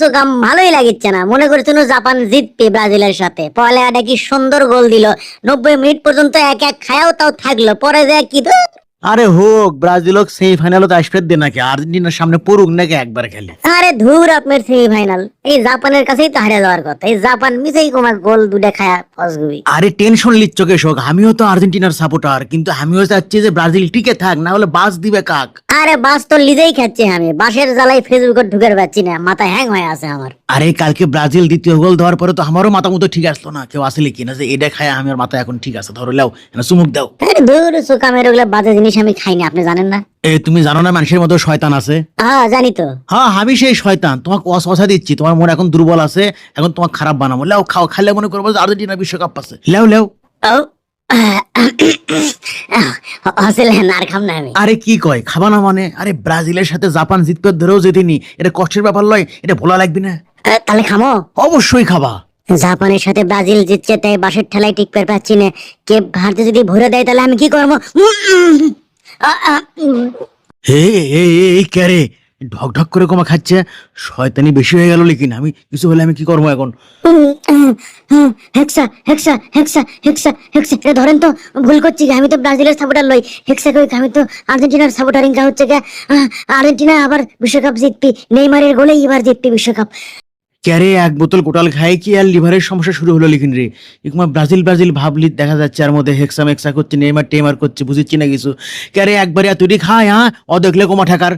সুকাম ভালোই লাগিচ্ছে না, মনে করছিল জাপান জিতবে ব্রাজিলের সাথে। পয়লাটা কি সুন্দর গোল দিল, 90 মিনিট পর্যন্ত এক এক খায়াও তাও থাকলো, পরে যায় কি আরে হোক, ব্রাজিল হোক সেমিফাইনাল তো আসবে দে নাকি, আর্জেন্টিনার সামনে পড়ুক নাকি একবার খেলে। আরে ধুর আপনার সেমিফাইনাল, এই জাপানের কাছেই তো হারিয়ে যাওয়ার কথা। এই জাপান মিসেই কমা গোল দুটা খায়া ফসগুবি। আরে টেনশন লিচ্ছ কেশক, আমিও তো আর্জেন্টিনার সাপোর্টার, কিন্তু আমিও চাচ্ছি যে ব্রাজিল টিকে থাক, না হলে বাস দিবে কাক। আরে বাস তো লিজেই খাচ্ছি আমি, বাসের জ্বালাই ফেসবুকে ঢুকে পাচ্ছি না, মাথা হ্যাং হয়ে আছে আমার। আরে কালকে ব্রাজিল দ্বিতীয় গোল দেওয়ার পরে তো আমারও মাথা মতো ঠিক আসলো না, কেউ আসলে কিনা যে এটা খায় আমার মাথা এখন ঠিক আছে, ধরো লাও চুমুক দাও। আরে ধুর সুকামের ওগুলা বাজে জিনিস আমি খাই না, আপনি জানেন না? এ তুমি জানো না মানুষের মতো শয়তান আছে? হ্যাঁ জানি তো। হ্যাঁ আমি সেই শয়তান, তোমাকে অসহসা দিচ্ছি, তোমার মন এখন দুর্বল আছে, এখন তোমাকে খারাপ বানাবো। লাও খাও, খাইলে মনে করবো যে আর্জেন্টিনা বিশ্বকাপ পাচ্ছে। লাও লাও। ও আসলে আর খাম না আমি। আরে কি কয় খাবা না মানে? আরে ব্রাজিলের সাথে জাপান জিতবে ধরেও জিতিনি, এটা কষ্টের ব্যাপার লয়, এটা ভোলা লাগবে না? তাহলে খামো। অবশ্যই খাবা। জাপানের সাথে ব্রাজিল জিতছে তাই বাসের ঠেলায় টিকতে পারছি না, কে ভারতে যদি ভরে দেয় তাহলে আমি কি করবো? হে এই ক্যারে ঢক ঢক করে কমা খাচ্ছে, শয়তানি বেশি হয়ে গেল। লেকিন আমি কিছু হলে আমি কি করবো এখন? হেক্সা হেক্সা হেক্সা হেক্সা হেক্সা, এটা ধরেন তো, ভুল করছি কি? আমি তো ব্রাজিলের সাপোর্টার লই, হেক্সা কই, আমি তো আর্জেন্টিনার সাপোর্টারিং হচ্ছে কে। আর্জেন্টিনা আবার বিশ্বকাপ জিতবি, নেইমারের গোলে এবার জিতবি বিশ্বকাপ। ক্যারে এক বোতল কোটাল খাই কি আর লিভারের সমস্যা শুরু হলো লিখিন রে। একুমা ব্রাজিল ব্রাজিল ভাবলি দেখা যাচ্ছে, আর মধ্যে হেক্সা মেক্সা করছে, নেইমার টেমার করছে, বুঝিচ্ছি না কিছু। ক্যারে একবারে তুই খায়, হ্যাঁ ও দেখলে কোমা ঠাকার